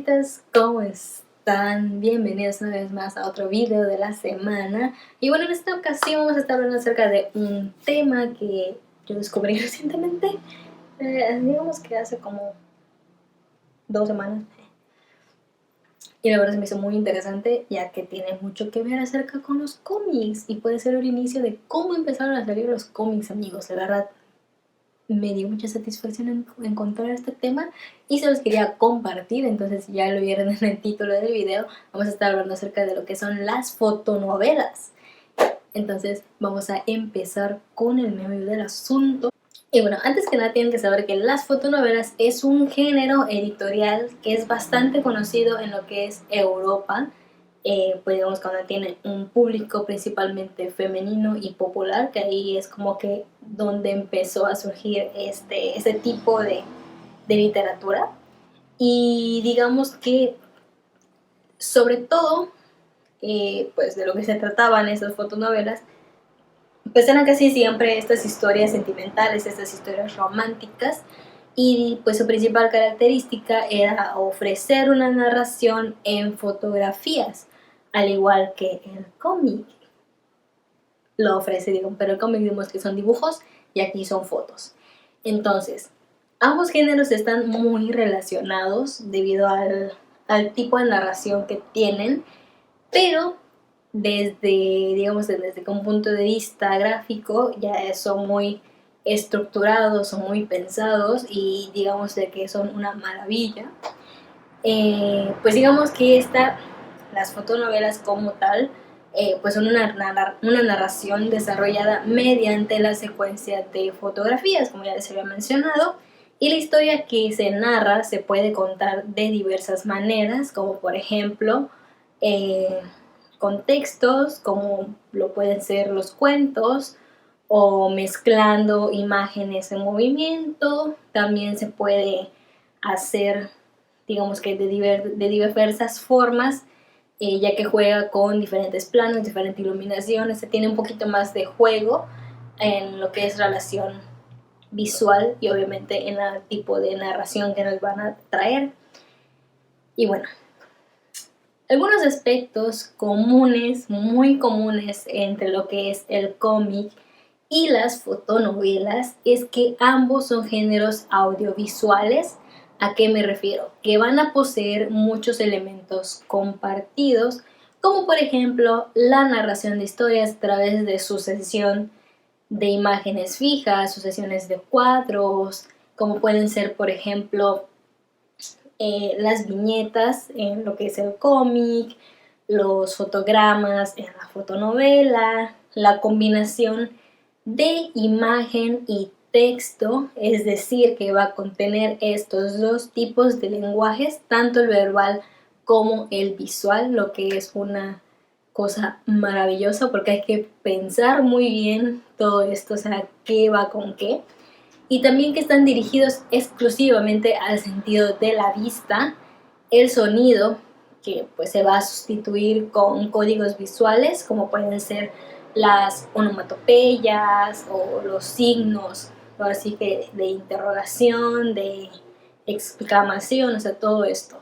personitas, ¿cómo están? Bienvenidos una vez más a otro video de la semana. Y bueno, en esta ocasión vamos a estar hablando acerca de un tema que yo descubrí recientemente, digamos que hace como 2 semanas. Y la verdad se me hizo muy interesante, ya que tiene mucho que ver acerca con los cómics y puede ser el inicio de cómo empezaron a salir los cómics, amigos. La verdad me dio mucha satisfacción en encontrar este tema y se los quería compartir. Entonces, ya lo vieron en el título del video, vamos a estar hablando acerca de lo que son las fotonovelas. Entonces vamos a empezar con el meollo del asunto. Y bueno, antes que nada tienen que saber que las fotonovelas es un género editorial que es bastante conocido en lo que es Europa. Pues digamos cuando tiene un público principalmente femenino y popular, que ahí es como que donde empezó a surgir este tipo de literatura. Y digamos que sobre todo, pues de lo que se trataban esas fotonovelas, pues eran casi siempre estas historias sentimentales, estas historias románticas, y pues su principal característica era ofrecer una narración en fotografías, al igual que el cómic lo ofrece, digo, pero el cómic vimos que son dibujos y aquí son fotos. Entonces, ambos géneros están muy relacionados debido al tipo de narración que tienen, pero desde un punto de vista gráfico ya son muy estructurados, son muy pensados y digamos de que son una maravilla. Pues digamos que las fotonovelas como tal, pues son una narración desarrollada mediante la secuencia de fotografías, como ya les había mencionado, y la historia que se narra se puede contar de diversas maneras, como por ejemplo contextos, como lo pueden ser los cuentos, o mezclando imágenes en movimiento. También se puede hacer, digamos que de diversas formas, ya que juega con diferentes planos, diferentes iluminaciones, se tiene un poquito más de juego en lo que es relación visual y obviamente en el tipo de narración que nos van a traer. Y bueno, algunos aspectos comunes, muy comunes entre lo que es el cómic y las fotonovelas es que ambos son géneros audiovisuales. ¿A qué me refiero? Que van a poseer muchos elementos compartidos, como por ejemplo la narración de historias a través de sucesión de imágenes fijas, sucesiones de cuadros, como pueden ser por ejemplo las viñetas en lo que es el cómic, los fotogramas en la fotonovela, la combinación de imagen y texto, es decir, que va a contener estos dos tipos de lenguajes, tanto el verbal como el visual, lo que es una cosa maravillosa porque hay que pensar muy bien todo esto, o sea, qué va con qué. Y también que están dirigidos exclusivamente al sentido de la vista, el sonido, que pues se va a sustituir con códigos visuales, como pueden ser las onomatopeyas o los signos, así que de interrogación, de exclamación, o sea, todo esto.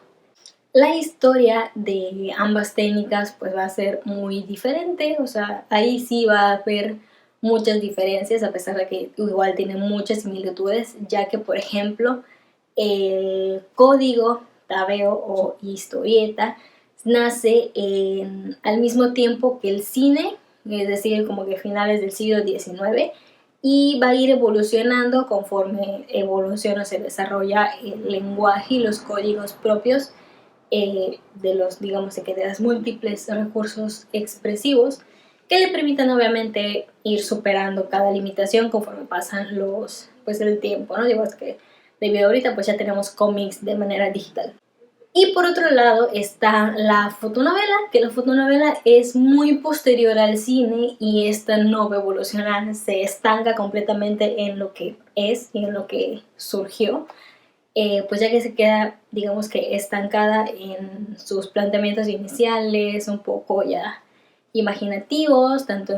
La historia de ambas técnicas pues va a ser muy diferente, o sea, ahí sí va a haber muchas diferencias, a pesar de que igual tienen muchas similitudes, ya que por ejemplo el código tabeo o historieta nace al mismo tiempo que el cine, es decir, como que finales del siglo XIX, y va a ir evolucionando conforme evoluciona, se desarrolla el lenguaje y los códigos propios de los, digamos que de los múltiples recursos expresivos que le permitan obviamente ir superando cada limitación conforme pasan pues el tiempo, ¿no? Digo, es que debido a ahorita pues ya tenemos cómics de manera digital. Y por otro lado está la fotonovela, que la fotonovela es muy posterior al cine y esta no va a evolucionar, se estanca completamente en lo que es y en lo que surgió. Pues ya que se queda, digamos que estancada en sus planteamientos iniciales, un poco ya imaginativos, tanto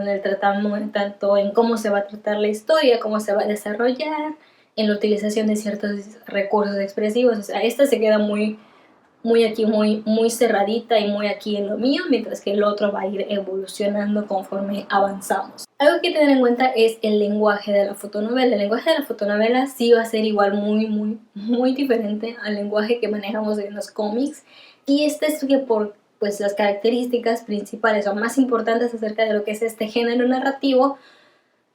en cómo se va a tratar la historia, cómo se va a desarrollar, en la utilización de ciertos recursos expresivos. O sea, esta se queda muy muy aquí, muy cerradita y muy aquí en lo mío, mientras que el otro va a ir evolucionando conforme avanzamos. Algo que tener en cuenta es el lenguaje de la fotonovela. El lenguaje de la fotonovela sí va a ser igual muy diferente al lenguaje que manejamos en los cómics, y este es que por pues las características principales o más importantes acerca de lo que es este género narrativo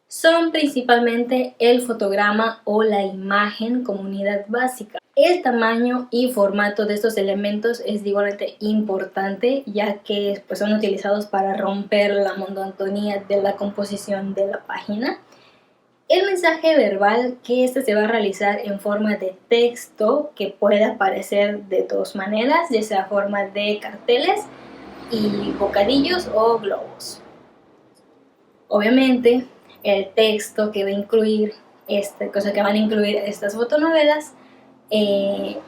son principalmente el fotograma o la imagen como unidad básica. El tamaño y formato de estos elementos es igualmente importante, ya que pues, son utilizados para romper la monotonía de la composición de la página. El mensaje verbal, que este se va a realizar en forma de texto, que puede aparecer de dos maneras, ya sea forma de carteles y bocadillos o globos. Obviamente, el texto que va a incluir que van a incluir estas fotonovelas,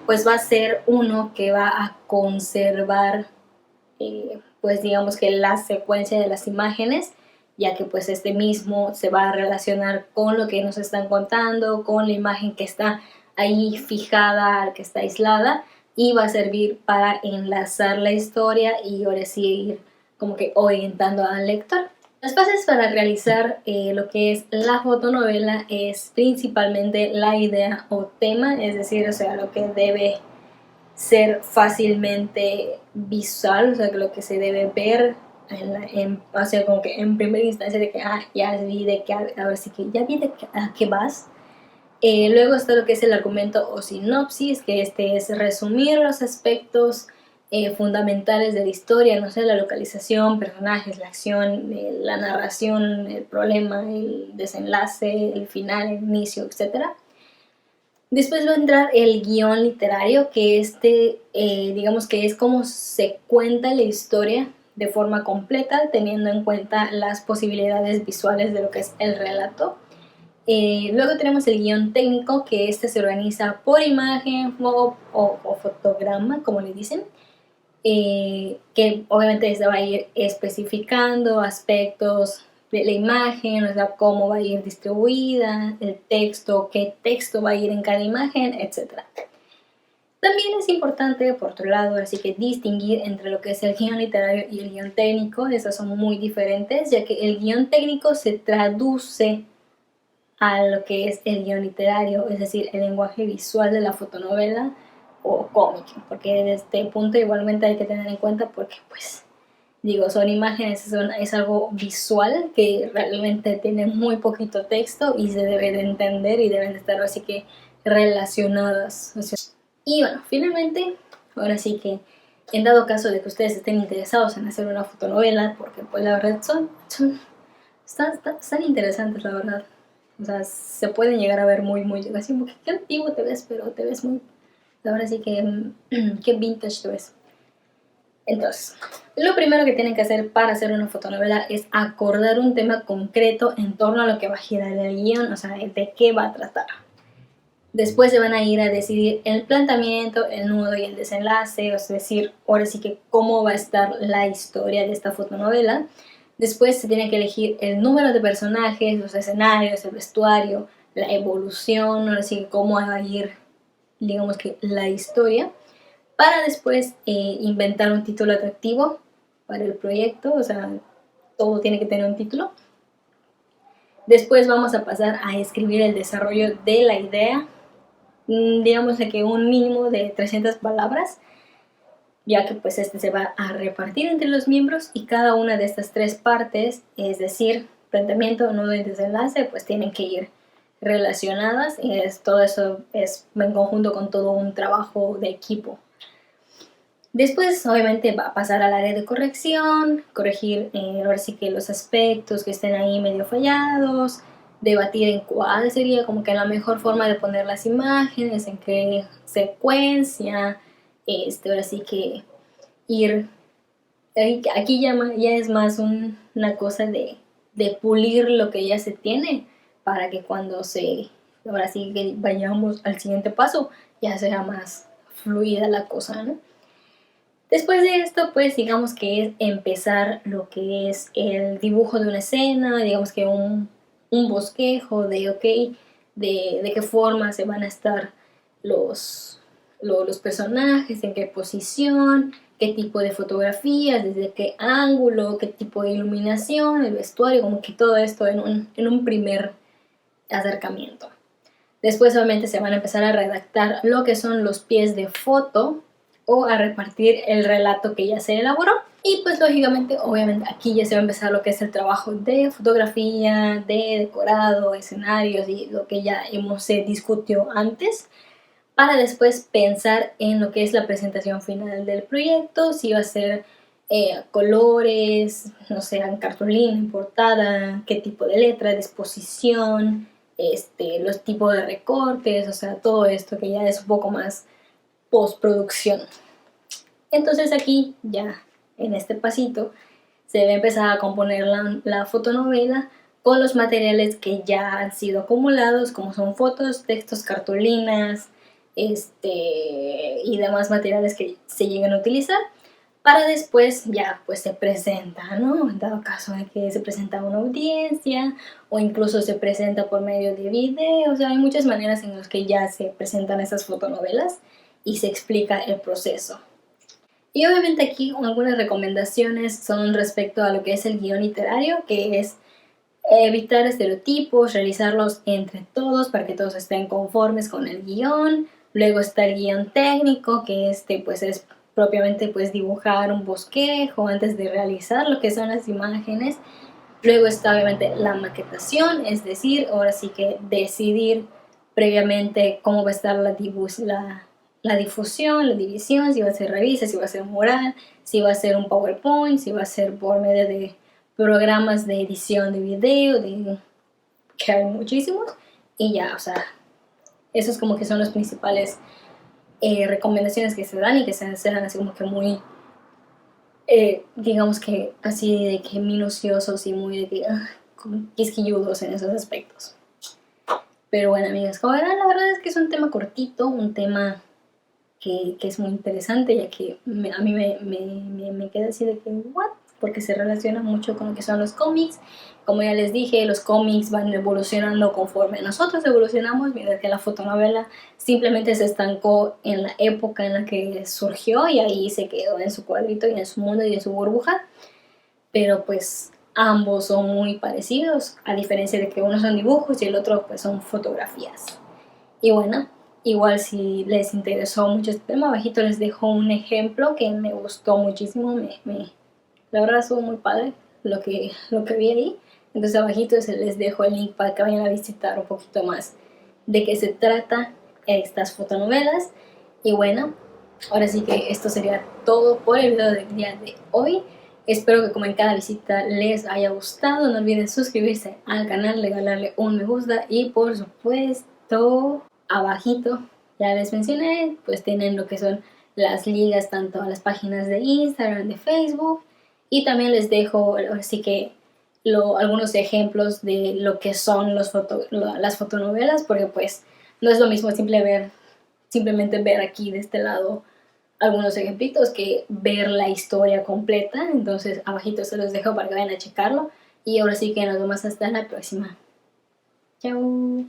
pues va a ser uno que va a conservar, pues digamos que la secuencia de las imágenes, ya que pues este mismo se va a relacionar con lo que nos están contando, con la imagen que está ahí fijada, que está aislada, y va a servir para enlazar la historia y ahora sí ir como que orientando al lector. Las bases para realizar lo que es la fotonovela es principalmente la idea o tema, es decir, o sea, lo que debe ser fácilmente visual, o sea, que lo que se debe ver o sea, como que en primera instancia de que, ya vi de qué, ahora sí que ya vi de qué, a qué vas. Luego está lo que es el argumento o sinopsis, que este es resumir los aspectos fundamentales de la historia, no sé, la localización, personajes, la acción, la narración, el problema, el desenlace, el final, el inicio, etc. Después va a entrar el guión literario, que digamos que es como se cuenta la historia de forma completa, teniendo en cuenta las posibilidades visuales de lo que es el relato. Luego tenemos el guión técnico, que se organiza por imagen o fotograma, como le dicen, que obviamente se va a ir especificando aspectos de la imagen, o sea, cómo va a ir distribuida, el texto, qué texto va a ir en cada imagen, etc. También es importante, por otro lado, así que distinguir entre lo que es el guión literario y el guión técnico. Esas son muy diferentes, ya que el guión técnico se traduce a lo que es el guión literario, es decir, el lenguaje visual de la fotonovela o cómic, porque desde este punto igualmente hay que tener en cuenta porque pues digo, son imágenes, es algo visual que realmente tiene muy poquito texto y se debe de entender y deben de estar así que relacionadas. Y bueno, finalmente, ahora sí que en dado caso de que ustedes estén interesados en hacer una fotonovela, porque pues la verdad están interesantes, la verdad. O sea, se pueden llegar a ver muy, así como que qué antiguo te ves, pero te ves muy, ahora sí que, qué vintage te ves. Entonces, lo primero que tienen que hacer para hacer una fotonovela es acordar un tema concreto en torno a lo que va a girar el guión, o sea, de qué va a tratar. Después se van a ir a decidir el planteamiento, el nudo y el desenlace, es decir, ahora sí que cómo va a estar la historia de esta fotonovela. Después se tiene que elegir el número de personajes, los escenarios, el vestuario, la evolución, ahora sí que cómo va a ir, digamos que la historia, para después inventar un título atractivo para el proyecto, o sea, todo tiene que tener un título. Después vamos a pasar a escribir el desarrollo de la idea, digamos que un mínimo de 300 palabras, ya que pues se va a repartir entre los miembros y cada una de estas tres partes, es decir, planteamiento, nudo y desenlace, pues tienen que ir relacionadas y todo eso es en conjunto con todo un trabajo de equipo. Después obviamente va a pasar al área de corrección, corregir ahora sí que los aspectos que estén ahí medio fallados, debatir en cuál sería como que la mejor forma de poner las imágenes, en qué secuencia, ahora sí que ir, aquí ya es más una cosa de pulir lo que ya se tiene para que cuando ahora sí que vayamos al siguiente paso ya sea más fluida la cosa, ¿no? Después de esto, pues digamos que es empezar lo que es el dibujo de una escena, digamos que un bosquejo de, ok, de qué forma se van a estar los personajes, en qué posición, qué tipo de fotografías, desde qué ángulo, qué tipo de iluminación, el vestuario, como que todo esto en un primer acercamiento. Después obviamente se van a empezar a redactar lo que son los pies de foto o a repartir el relato que ya se elaboró. Y pues lógicamente, obviamente aquí ya se va a empezar lo que es el trabajo de fotografía, de decorado, escenarios y lo que ya se discutió antes, para después pensar en lo que es la presentación final del proyecto, si va a ser colores, no sé, en cartulina, en portada, qué tipo de letra, disposición, los tipos de recortes, o sea, todo esto que ya es un poco más postproducción. Entonces aquí ya en este pasito se debe empezar a componer la fotonovela con los materiales que ya han sido acumulados, como son fotos, textos, cartulinas, y demás materiales que se lleguen a utilizar, para después ya pues se presenta, ¿no? En dado caso de que se presenta a una audiencia o incluso se presenta por medio de video, o sea, hay muchas maneras en las que ya se presentan esas fotonovelas y se explica el proceso. Y obviamente aquí algunas recomendaciones son respecto a lo que es el guión literario, que es evitar estereotipos, realizarlos entre todos para que todos estén conformes con el guión. Luego está el guión técnico, que pues es propiamente pues dibujar un bosquejo antes de realizar lo que son las imágenes. Luego está obviamente la maquetación, es decir, ahora sí que decidir previamente cómo va a estar la difusión, la división, si va a ser revista, si va a ser mural, si va a ser un PowerPoint, si va a ser por medio de programas de edición de video, que hay muchísimos, y ya, o sea, esos como que son los principales recomendaciones que se dan y que se dan así como que muy, digamos que así de que minuciosos y muy de que quisquilludos en esos aspectos. Pero bueno, amigas, como verán, la verdad es que es un tema cortito, un tema que es muy interesante, ya que a mí me queda así de que, ¿what? Porque se relaciona mucho con lo que son los cómics. Como ya les dije, los cómics van evolucionando conforme nosotros evolucionamos, mientras que la fotonovela simplemente se estancó en la época en la que surgió y ahí se quedó en su cuadrito y en su mundo y en su burbuja. Pero pues ambos son muy parecidos, a diferencia de que uno son dibujos y el otro pues son fotografías. Y bueno, igual si les interesó mucho este tema, abajito les dejo un ejemplo que me gustó muchísimo, la verdad estuvo muy padre lo que vi ahí. Entonces abajito les dejo el link para que vayan a visitar un poquito más de qué se trata estas fotonovelas. Y bueno, ahora sí que esto sería todo por el video del día de hoy. Espero que como en cada visita les haya gustado. No olviden suscribirse al canal, regalarle un me gusta y por supuesto abajito ya les mencioné, pues tienen lo que son las ligas tanto a las páginas de Instagram, de Facebook, y también les dejo así que algunos ejemplos de lo que son las fotonovelas, porque pues no es lo mismo simplemente ver aquí de este lado algunos ejemplitos que ver la historia completa. Entonces abajito se los dejo para que vayan a checarlo y ahora sí que nos vemos hasta la próxima. Chao.